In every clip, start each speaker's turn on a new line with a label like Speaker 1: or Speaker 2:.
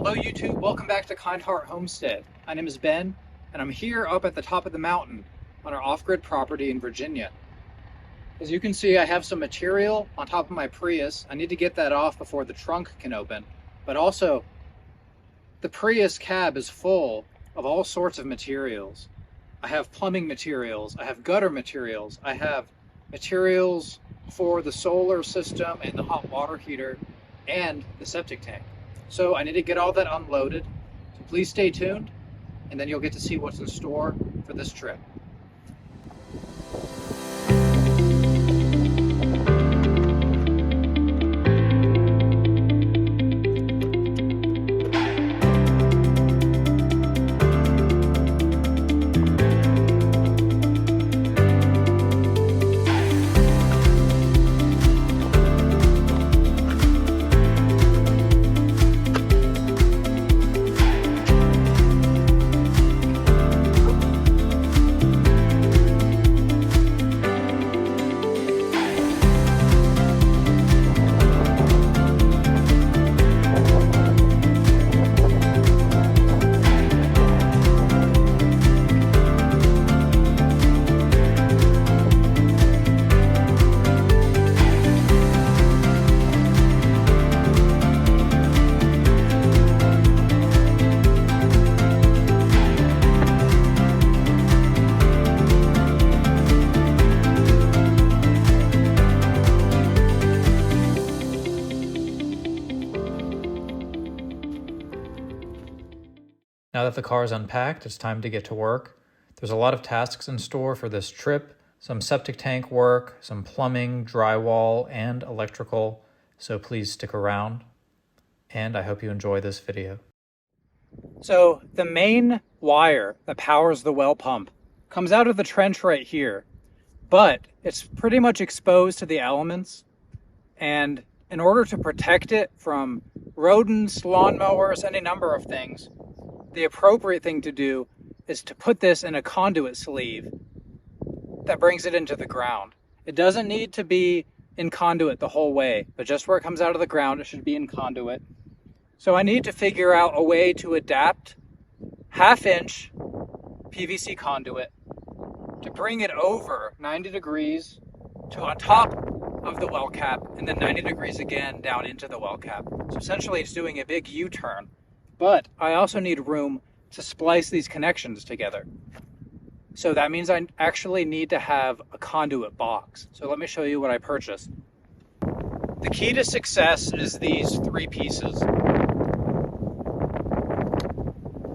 Speaker 1: Hello YouTube, welcome back to Kind Heart Homestead. My name is Ben, and I'm here up at the top of the mountain on our off-grid property in Virginia. As you can see, I have some material on top of my Prius. I need to get that off before the trunk can open, but also the Prius cab is full of all sorts of materials. I have plumbing materials, I have gutter materials, I have materials for the solar system and the hot water heater and the septic tank. So I need to get all that unloaded. So please stay tuned, and then you'll get to see what's in store for this trip. Now that the car is unpacked, it's time to get to work. There's a lot of tasks in store for this trip, some septic tank work, some plumbing, drywall, and electrical, so please stick around, and I hope you enjoy this video. So the main wire that powers the well pump comes out of the trench right here, but it's pretty much exposed to the elements, and in order to protect it from rodents, lawnmowers, any number of things, the appropriate thing to do is to put this in a conduit sleeve that brings it into the ground. It doesn't need to be in conduit the whole way, but just where it comes out of the ground, it should be in conduit. So I need to figure out a way to adapt 1/2-inch PVC conduit to bring it over 90 degrees to on top of the well cap, and then 90 degrees again down into the well cap. So essentially it's doing a big U-turn. But I also need room to splice these connections together. So that means I actually need to have a conduit box. So let me show you what I purchased. The key to success is these 3 pieces.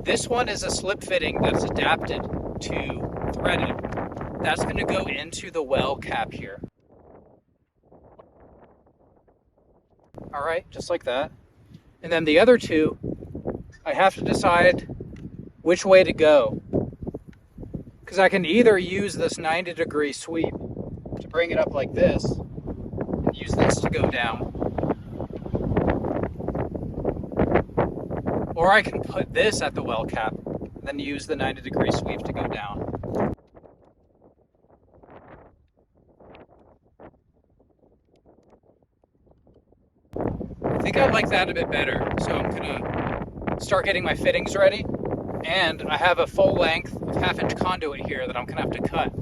Speaker 1: This one is a slip fitting that's adapted to threaded. That's going to go into the well cap here. All right, just like that. And then the other 2, I have to decide which way to go, because I can either use this 90-degree sweep to bring it up like this and use this to go down, or I can put this at the well cap and then use the 90-degree sweep to go down. I think I like that a bit better, so I'm gonna start getting my fittings ready, and I have a full length of 1/2-inch conduit here that I'm gonna have to cut.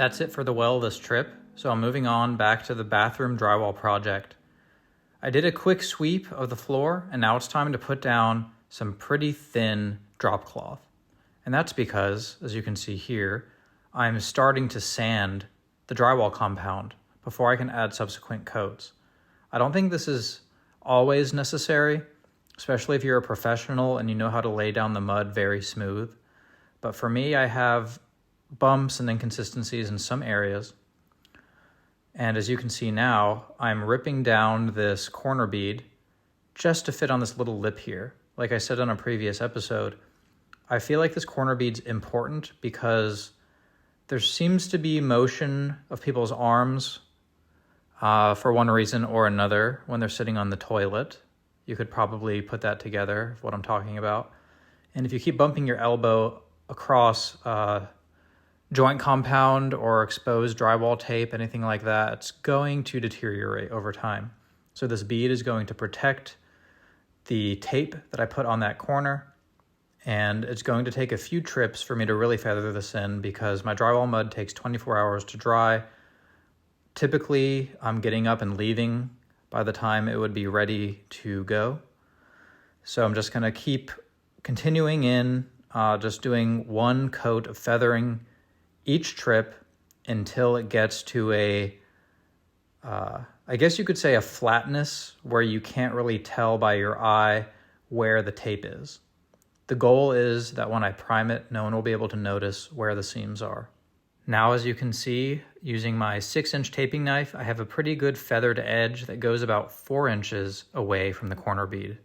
Speaker 1: That's it for the well this trip, so I'm moving on back to the bathroom drywall project. I did a quick sweep of the floor, and now it's time to put down some pretty thin drop cloth. And that's because, as you can see here, I'm starting to sand the drywall compound before I can add subsequent coats. I don't think this is always necessary, especially if you're a professional and you know how to lay down the mud very smooth. But for me, I have bumps and inconsistencies in some areas. And as you can see now, I'm ripping down this corner bead just to fit on this little lip here. Like I said on a previous episode, I feel like this corner bead's important because there seems to be motion of people's arms for one reason or another when they're sitting on the toilet. You could probably put that together, what I'm talking about. And if you keep bumping your elbow across joint compound or exposed drywall tape, anything like that, it's going to deteriorate over time. So this bead is going to protect the tape that I put on that corner, and it's going to take a few trips for me to really feather this in because my drywall mud takes 24 hours to dry. Typically, I'm getting up and leaving by the time it would be ready to go. So I'm just gonna keep continuing in, just doing one coat of feathering each trip until it gets to I guess you could say a flatness where you can't really tell by your eye where the tape is. The goal is that when I prime it, no one will be able to notice where the seams are. Now, as you can see, using my 6-inch taping knife, I have a pretty good feathered edge that goes about 4 inches away from the corner bead.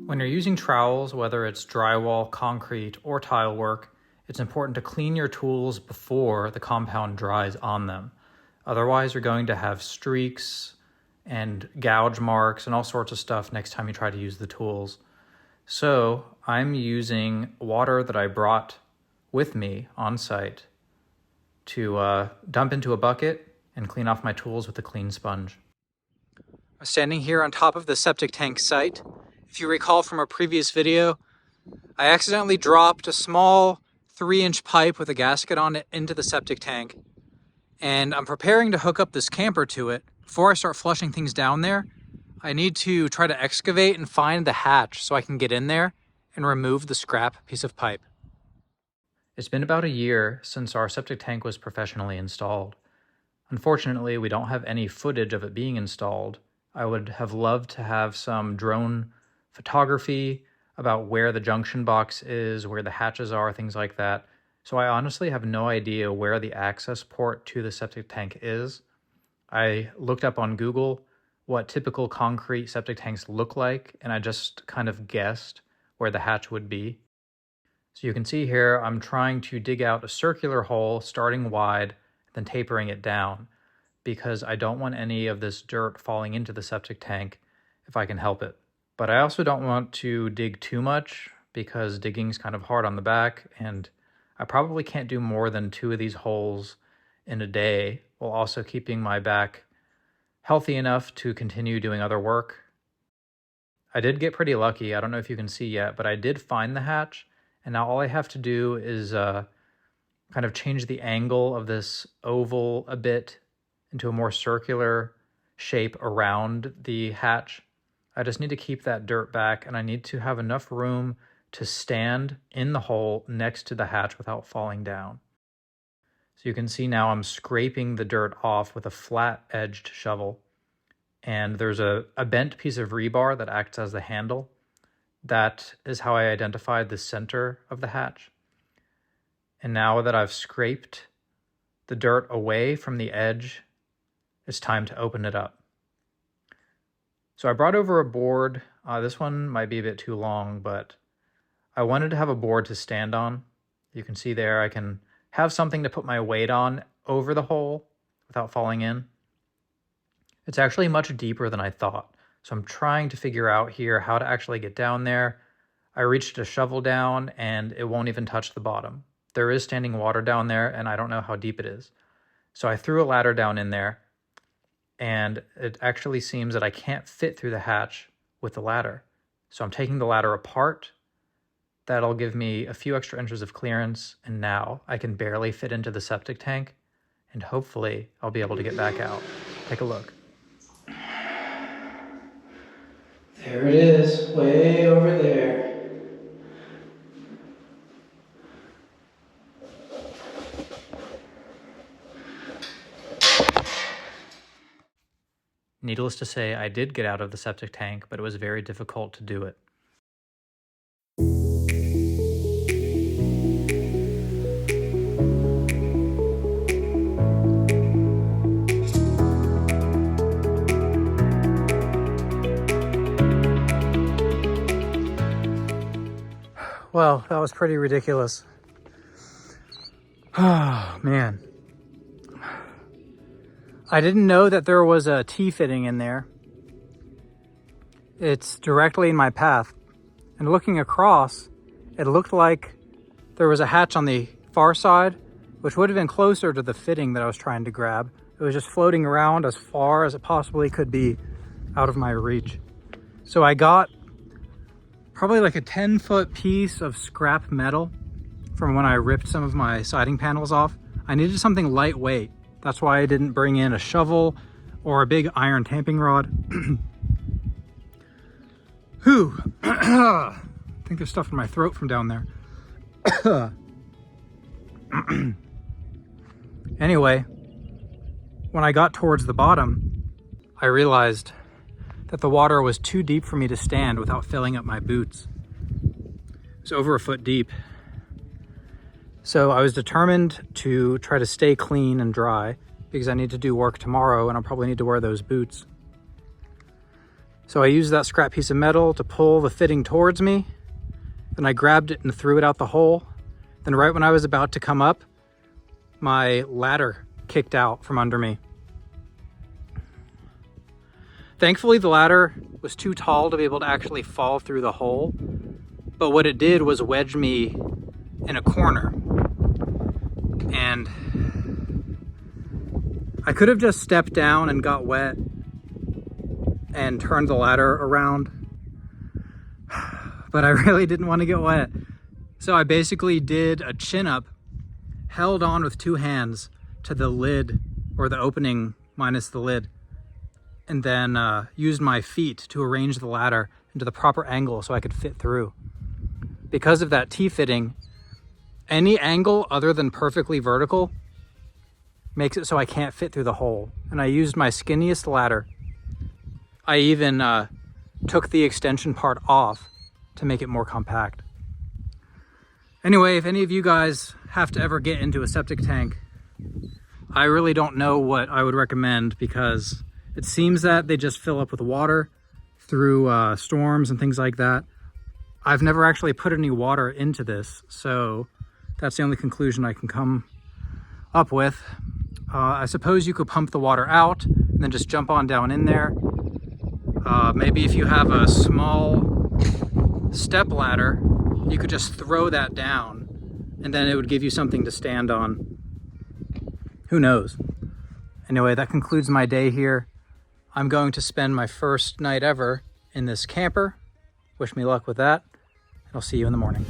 Speaker 1: When you're using trowels, whether it's drywall, concrete, or tile work, it's important to clean your tools before the compound dries on them. Otherwise, you're going to have streaks and gouge marks and all sorts of stuff next time you try to use the tools. So I'm using water that I brought with me on site to dump into a bucket and clean off my tools with a clean sponge. I'm standing here on top of the septic tank site. If you recall from a previous video, I accidentally dropped a small 3-inch pipe with a gasket on it into the septic tank, and I'm preparing to hook up this camper to it. Before I start flushing things down there, I need to try to excavate and find the hatch so I can get in there and remove the scrap piece of pipe. It's been about a year since our septic tank was professionally installed. Unfortunately, we don't have any footage of it being installed. I would have loved to have some drone photography, about where the junction box is, where the hatches are, things like that. So I honestly have no idea where the access port to the septic tank is. I looked up on Google what typical concrete septic tanks look like, and I just kind of guessed where the hatch would be. So you can see here, I'm trying to dig out a circular hole, starting wide, then tapering it down, because I don't want any of this dirt falling into the septic tank if I can help it. But I also don't want to dig too much, because digging's kind of hard on the back, and I probably can't do more than 2 of these holes in a day, while also keeping my back healthy enough to continue doing other work. I did get pretty lucky. I don't know if you can see yet, but I did find the hatch, and now all I have to do is kind of change the angle of this oval a bit into a more circular shape around the hatch. I just need to keep that dirt back, and I need to have enough room to stand in the hole next to the hatch without falling down. So you can see now I'm scraping the dirt off with a flat-edged shovel, and there's a bent piece of rebar that acts as the handle. That is how I identified the center of the hatch. And now that I've scraped the dirt away from the edge, it's time to open it up. So I brought over a board. This one might be a bit too long, but I wanted to have a board to stand on. You can see there I can have something to put my weight on over the hole without falling in. It's actually much deeper than I thought, so I'm trying to figure out here how to actually get down there. I reached a shovel down and it won't even touch the bottom. There is standing water down there and I don't know how deep it is. So I threw a ladder down in there, and it actually seems that I can't fit through the hatch with the ladder. So I'm taking the ladder apart. That'll give me a few extra inches of clearance, and now I can barely fit into the septic tank, and hopefully I'll be able to get back out. Take a look. There it is, way over there. Needless to say, I did get out of the septic tank, but it was very difficult to do it. Well, that was pretty ridiculous. Oh, man. I didn't know that there was a T-fitting in there. It's directly in my path. And looking across, it looked like there was a hatch on the far side, which would have been closer to the fitting that I was trying to grab. It was just floating around as far as it possibly could be out of my reach. So I got probably like a 10-foot piece of scrap metal from when I ripped some of my siding panels off. I needed something lightweight. That's why I didn't bring in a shovel or a big iron tamping rod. Whew. I think there's stuff in my throat from down there. Anyway, when I got towards the bottom, I realized that the water was too deep for me to stand without filling up my boots. It was over a foot deep. So I was determined to try to stay clean and dry because I need to do work tomorrow and I'll probably need to wear those boots. So I used that scrap piece of metal to pull the fitting towards me. Then I grabbed it and threw it out the hole. Then right when I was about to come up, my ladder kicked out from under me. Thankfully, the ladder was too tall to be able to actually fall through the hole. But what it did was wedge me in a corner. And I could have just stepped down and got wet and turned the ladder around, but I really didn't want to get wet. So I basically did a chin up, held on with 2 hands to the lid, or the opening minus the lid, and then used my feet to arrange the ladder into the proper angle so I could fit through. Because of that T-fitting, any angle other than perfectly vertical makes it so I can't fit through the hole. And I used my skinniest ladder. I even took the extension part off to make it more compact. Anyway, if any of you guys have to ever get into a septic tank, I really don't know what I would recommend, because it seems that they just fill up with water through storms and things like that. I've never actually put any water into this, so that's the only conclusion I can come up with. I suppose you could pump the water out and then just jump on down in there. Maybe if you have a small step ladder, you could just throw that down and then it would give you something to stand on. Who knows? Anyway, that concludes my day here. I'm going to spend my first night ever in this camper. Wish me luck with that. I'll see you in the morning.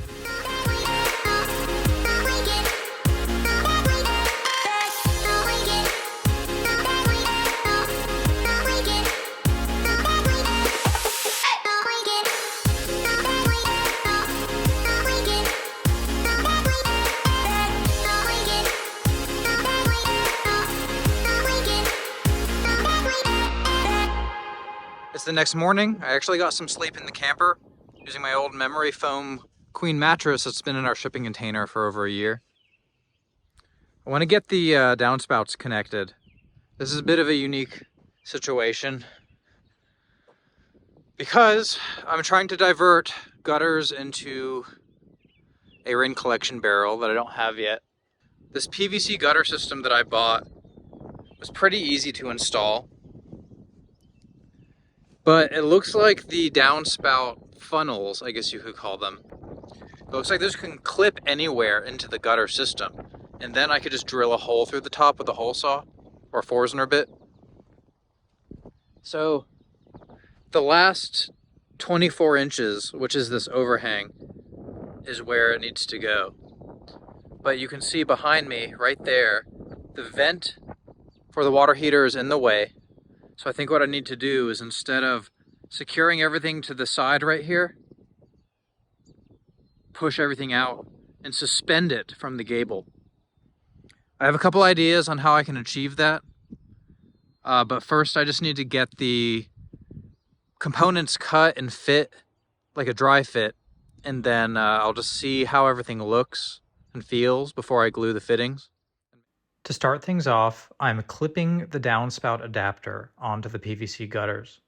Speaker 1: It's the next morning. I actually got some sleep in the camper using my old memory foam queen mattress that's been in our shipping container for over a year. I want to get the downspouts connected. This is a bit of a unique situation because I'm trying to divert gutters into a rain collection barrel that I don't have yet. This PVC gutter system that I bought was pretty easy to install, but it looks like the downspout funnels, I guess you could call them, it looks like those can clip anywhere into the gutter system, and then I could just drill a hole through the top with a hole saw or Forstner bit. So the last 24 inches, which is this overhang, is where it needs to go. But you can see behind me right there, the vent for the water heater is in the way. So I think what I need to do is, instead of securing everything to the side right here, push everything out and suspend it from the gable. I have a couple ideas on how I can achieve that. But first I just need to get the components cut and fit, like a dry fit. And then I'll just see how everything looks and feels before I glue the fittings. To start things off, I'm clipping the downspout adapter onto the PVC gutters.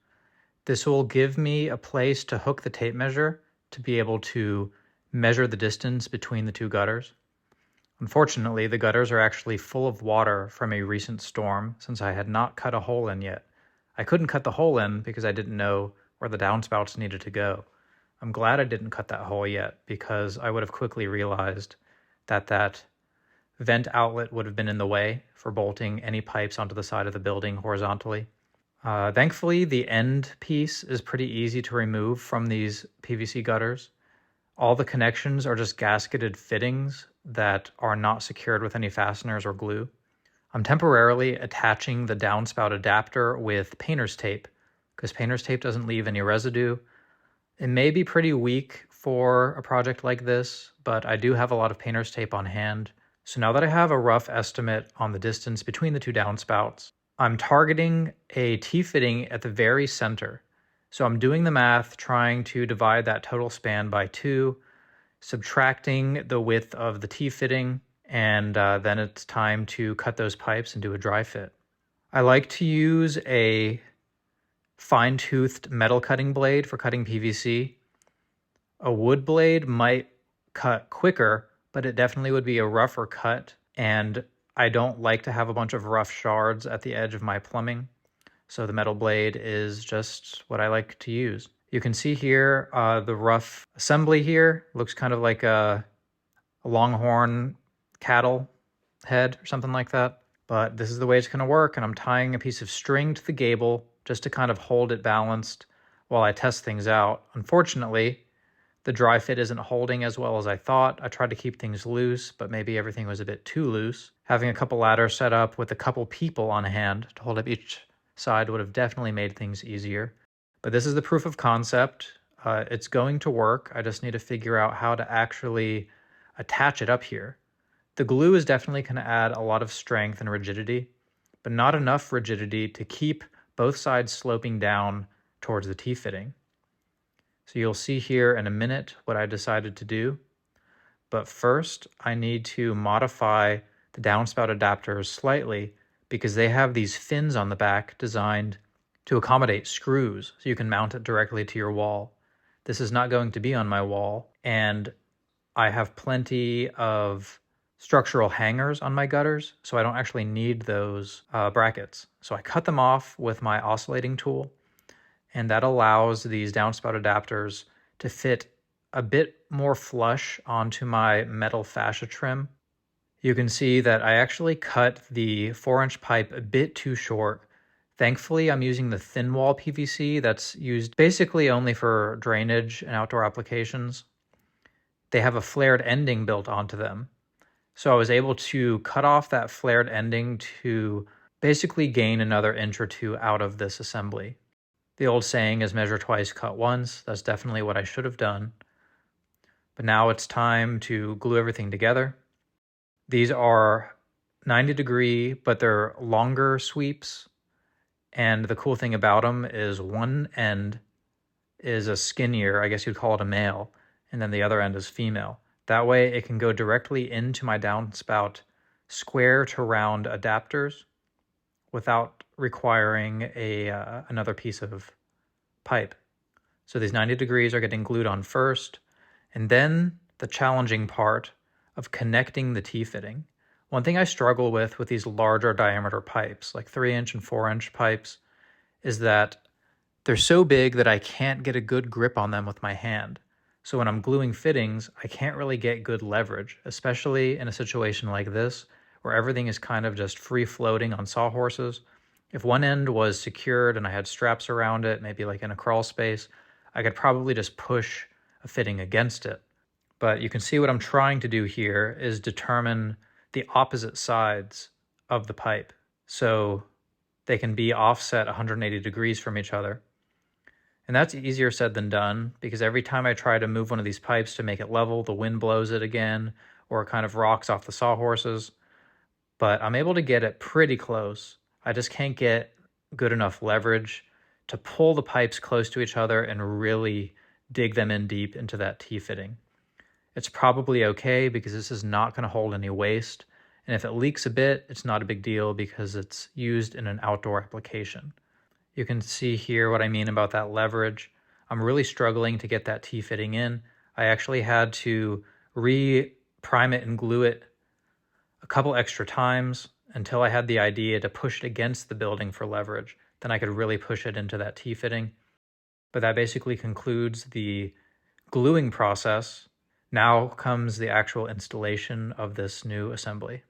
Speaker 1: This will give me a place to hook the tape measure to be able to measure the distance between the two gutters. Unfortunately, the gutters are actually full of water from a recent storm since I had not cut a hole in yet. I couldn't cut the hole in because I didn't know where the downspouts needed to go. I'm glad I didn't cut that hole yet, because I would have quickly realized that that vent outlet would have been in the way for bolting any pipes onto the side of the building horizontally. Thankfully, the end piece is pretty easy to remove from these PVC gutters. All the connections are just gasketed fittings that are not secured with any fasteners or glue. I'm temporarily attaching the downspout adapter with painter's tape, because painter's tape doesn't leave any residue. It may be pretty weak for a project like this, but I do have a lot of painter's tape on hand. So now that I have a rough estimate on the distance between the two downspouts, I'm targeting a T-fitting at the very center. So I'm doing the math, trying to divide that total span by 2, subtracting the width of the T-fitting, and then it's time to cut those pipes and do a dry fit. I like to use a fine-toothed metal cutting blade for cutting PVC. A wood blade might cut quicker, but it definitely would be a rougher cut, and I don't like to have a bunch of rough shards at the edge of my plumbing, so the metal blade is just what I like to use. You can see here the rough assembly here looks kind of like a longhorn cattle head or something like that, but this is the way it's going to work, and I'm tying a piece of string to the gable just to kind of hold it balanced while I test things out. Unfortunately, the dry fit isn't holding as well as I thought. I tried to keep things loose, but maybe everything was a bit too loose. Having a couple ladders set up with a couple people on hand to hold up each side would have definitely made things easier. But this is the proof of concept. It's going to work. I just need to figure out how to actually attach it up here. The glue is definitely going to add a lot of strength and rigidity, but not enough rigidity to keep both sides sloping down towards the T-fitting. So you'll see here in a minute what I decided to do. But first, I need to modify the downspout adapters slightly because they have these fins on the back designed to accommodate screws so you can mount it directly to your wall. This is not going to be on my wall, and I have plenty of structural hangers on my gutters, so I don't actually need those brackets. So I cut them off with my oscillating tool, and that allows these downspout adapters to fit a bit more flush onto my metal fascia trim. You can see that I actually cut the 4-inch pipe a bit too short. Thankfully, I'm using the thin wall PVC that's used basically only for drainage and outdoor applications. They have a flared ending built onto them. So I was able to cut off that flared ending to basically gain another inch or two out of this assembly. The old saying is measure twice, cut once. That's definitely what I should have done. But now it's time to glue everything together. These are 90-degree, but they're longer sweeps. And the cool thing about them is one end is a skinnier, I guess you'd call it a male, and then the other end is female. That way it can go directly into my downspout square to round adapters without requiring another piece of pipe. So these 90 degrees are getting glued on first, and then the challenging part of connecting the T-fitting. One thing I struggle with these larger diameter pipes, like 3-inch and 4-inch pipes, is that they're so big that I can't get a good grip on them with my hand. So when I'm gluing fittings, I can't really get good leverage, especially in a situation like this, where everything is kind of just free floating on sawhorses. If one end was secured and I had straps around it, maybe like in a crawl space, I could probably just push a fitting against it. But you can see what I'm trying to do here is determine the opposite sides of the pipe, so they can be offset 180 degrees from each other. And that's easier said than done, because every time I try to move one of these pipes to make it level, the wind blows it again, or it kind of rocks off the sawhorses. But I'm able to get it pretty close. I just can't get good enough leverage to pull the pipes close to each other and really dig them in deep into that T-fitting. It's probably okay because this is not going to hold any waste. And if it leaks a bit, it's not a big deal because it's used in an outdoor application. You can see here what I mean about that leverage. I'm really struggling to get that T-fitting in. I actually had to re-prime it and glue it a couple extra times until I had the idea to push it against the building for leverage. Then I could really push it into that T-fitting. But that basically concludes the gluing process. Now comes the actual installation of this new assembly.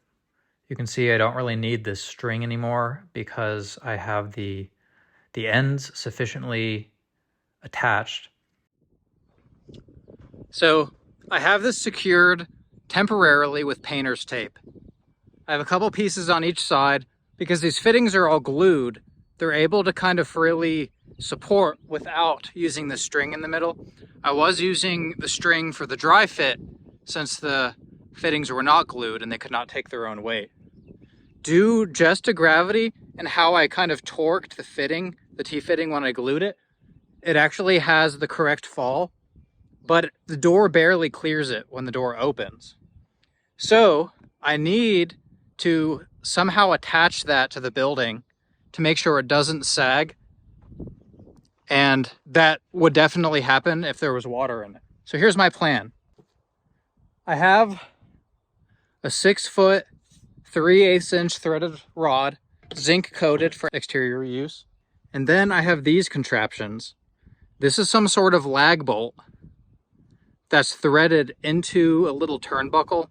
Speaker 1: You can see I don't really need this string anymore because I have the ends sufficiently attached. So I have this secured temporarily with painter's tape. I have a couple pieces on each side because these fittings are all glued. They're able to kind of freely support without using the string in the middle. I was using the string for the dry fit since the fittings were not glued and they could not take their own weight. Due just to gravity and how I kind of torqued the fitting, the T-fitting when I glued it, it actually has the correct fall, but the door barely clears it when the door opens. So I need to somehow attach that to the building to make sure it doesn't sag. And that would definitely happen if there was water in it. So here's my plan. I have a 6-foot, 3/8-inch threaded rod, zinc coated for exterior use. And then I have these contraptions. This is some sort of lag bolt that's threaded into a little turnbuckle.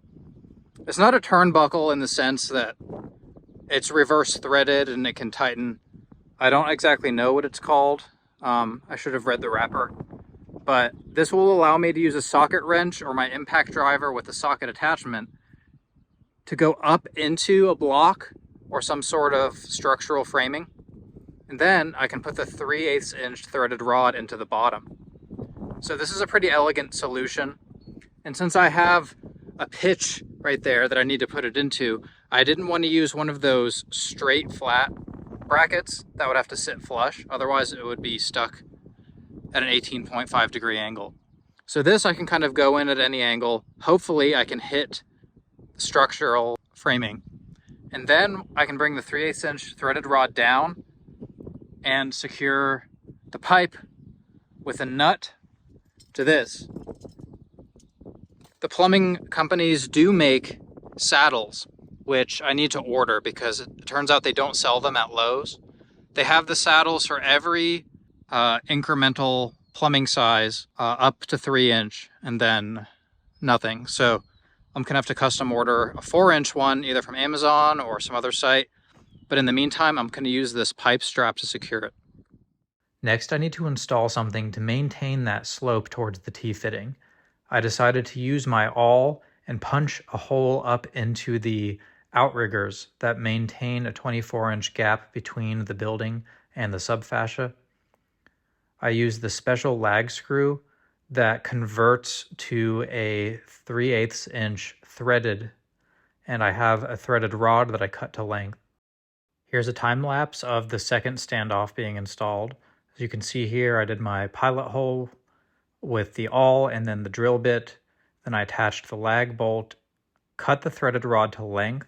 Speaker 1: It's not a turnbuckle in the sense that it's reverse threaded and it can tighten. I don't exactly know what it's called. I should have read the wrapper, but this will allow me to use a socket wrench or my impact driver with a socket attachment to go up into a block or some sort of structural framing. And then I can put the 3/8-inch threaded rod into the bottom. So this is a pretty elegant solution. And since I have a pitch right there that I need to put it into, I didn't want to use one of those straight flat brackets that would have to sit flush. Otherwise it would be stuck at an 18.5 degree angle. So this I can kind of go in at any angle. Hopefully I can hit the structural framing. And then I can bring the 3/8 inch threaded rod down and secure the pipe with a nut to this. The plumbing companies do make saddles, which I need to order because it turns out they don't sell them at Lowe's. They have the saddles for every incremental plumbing size up to 3" and then nothing. So I'm gonna have to custom order a 4" one either from Amazon or some other site. But in the meantime, I'm gonna use this pipe strap to secure it. Next, I need to install something to maintain that slope towards the T-fitting. I decided to use my awl and punch a hole up into the outriggers that maintain a 24-inch gap between the building and the subfascia. I used the special lag screw that converts to a 3/8 inch threaded, and I have a threaded rod that I cut to length. Here's a time lapse of the second standoff being installed. As you can see here, I did my pilot hole with the awl and then the drill bit. Then I attached the lag bolt, cut the threaded rod to length,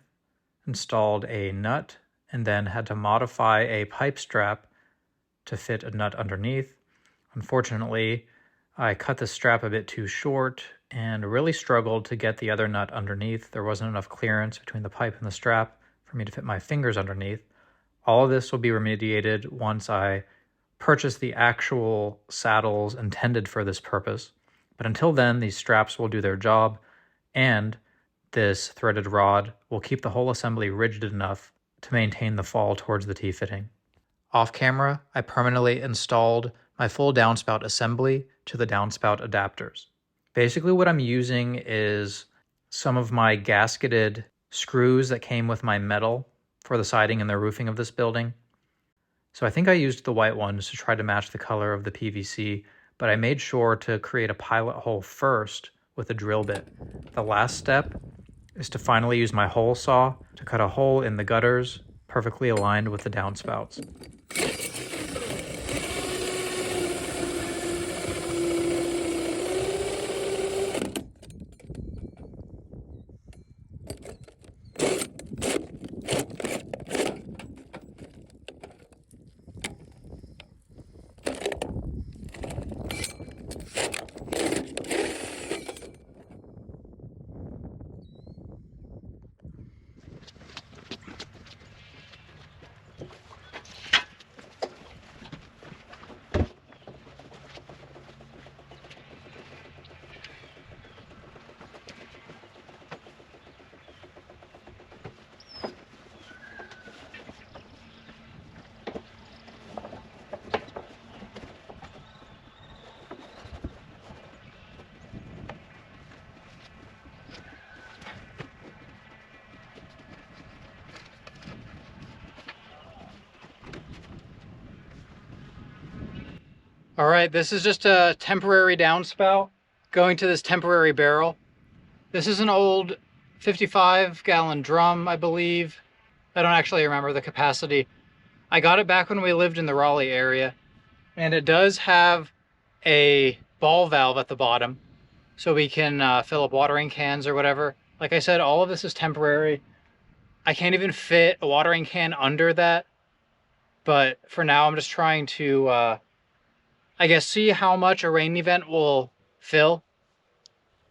Speaker 1: installed a nut, and then had to modify a pipe strap to fit a nut underneath. Unfortunately, I cut the strap a bit too short and really struggled to get the other nut underneath. There wasn't enough clearance between the pipe and the strap for me to fit my fingers underneath. All of this will be remediated once I purchase the actual saddles intended for this purpose. But until then, these straps will do their job, and this threaded rod will keep the whole assembly rigid enough to maintain the fall towards the T-fitting. Off camera, I permanently installed my full downspout assembly to the downspout adapters. Basically what I'm using is some of my gasketed screws that came with my metal for the siding and the roofing of this building. So I think I used the white ones to try to match the color of the PVC, but I made sure to create a pilot hole first with a drill bit. The last step is to finally use my hole saw to cut a hole in the gutters perfectly aligned with the downspouts. All right, this is just a temporary downspout going to this temporary barrel. This is an old 55-gallon drum, I believe. I don't actually remember the capacity. I got it back when we lived in the Raleigh area, and it does have a ball valve at the bottom, so we can fill up watering cans or whatever. Like I said, all of this is temporary. I can't even fit a watering can under that, but for now I'm just trying to I guess see how much a rain event will fill.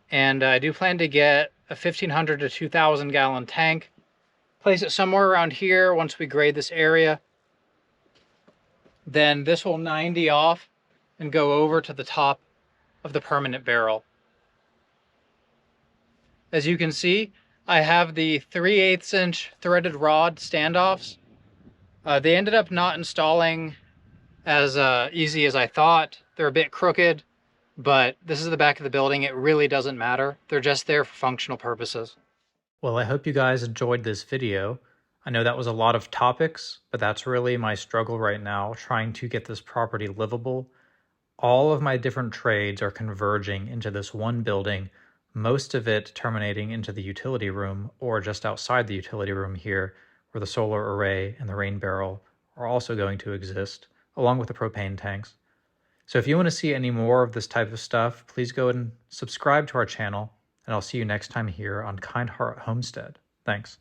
Speaker 1: And I do plan to get a 1,500 to 2,000 gallon tank, place it somewhere around here once we grade this area. Then this will 90 off and go over to the top of the permanent barrel. As you can see, I have the 3/8 inch threaded rod standoffs. They ended up not installing as easy as I thought. They're a bit crooked, but this is the back of the building. It really doesn't matter. They're just there for functional purposes. Well, I hope you guys enjoyed this video. I know that was a lot of topics, but that's really my struggle right now, trying to get this property livable. All of my different trades are converging into this one building, most of it terminating into the utility room or just outside the utility room here, where the solar array and the rain barrel are also going to exist, along with the propane tanks. So if you want to see any more of this type of stuff, please go and subscribe to our channel, and I'll see you next time here on Kind Heart Homestead. Thanks.